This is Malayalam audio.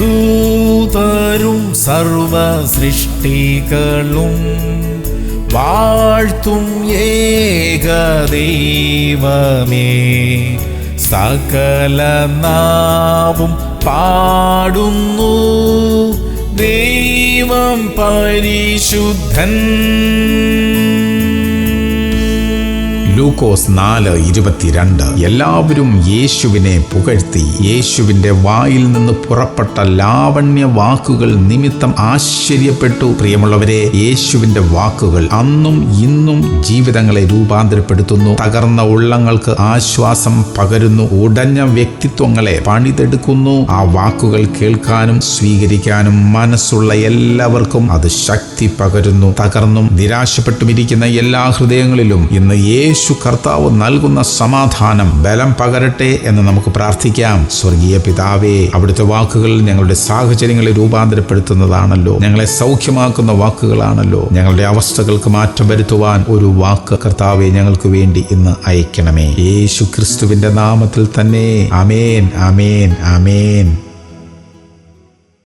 ദൂതരും സർവ സൃഷ്ടികളും വാഴ്ത്തും ഏകദൈവമേ, സകല നാവും പാടുന്നു ദൈവം പരിശുദ്ധൻ. ലൂക്കോസ് 4:22. എല്ലാവരും യേശുവിനെ പുകഴ്ത്തി. യേശുവിന്റെ വായിൽ നിന്ന് പുറപ്പെട്ട ലാവണ്യ വാക്കുകൾ നിമിത്തം ആശ്ചര്യപ്പെട്ടു. പ്രിയമുള്ളവരെ, യേശുവിന്റെ വാക്കുകൾ അന്നും ഇന്നും ജീവിതങ്ങളെ രൂപാന്തരപ്പെടുത്തുന്നു. തകർന്ന ഉള്ളങ്ങൾക്ക് ആശ്വാസം പകരുന്നു. ഉടഞ്ഞ വ്യക്തിത്വങ്ങളെ പണിതെടുക്കുന്നു. ആ വാക്കുകൾ കേൾക്കാനും സ്വീകരിക്കാനും മനസ്സുള്ള എല്ലാവർക്കും അത് ശക്തി പകരുന്നു. തകർന്നും നിരാശപ്പെട്ടുമിരിക്കുന്ന എല്ലാ ഹൃദയങ്ങളിലും ഇന്ന് യേശു കർത്താവ് നൽകുന്ന സമാധാനം ബലം പകരട്ടെ എന്ന് നമുക്ക് പ്രാർത്ഥിക്കാം. സ്വർഗീയ പിതാവേ, അവിടുത്തെ വാക്കുകൾ ഞങ്ങളുടെ സാഹചര്യങ്ങളെ രൂപാന്തരപ്പെടുത്തുന്നതാണല്ലോ, ഞങ്ങളെ സൗഖ്യമാക്കുന്ന വാക്കുകളാണല്ലോ. ഞങ്ങളുടെ അവസ്ഥകൾക്ക് മാറ്റം വരുത്തുവാൻ ഒരു വാക്ക് കർത്താവെ ഞങ്ങൾക്ക് വേണ്ടി ഇന്ന് അയക്കണമേ. യേശു ക്രിസ്തുവിന്റെ നാമത്തിൽ തന്നെ. ആമേൻ, ആമേൻ, ആമേൻ.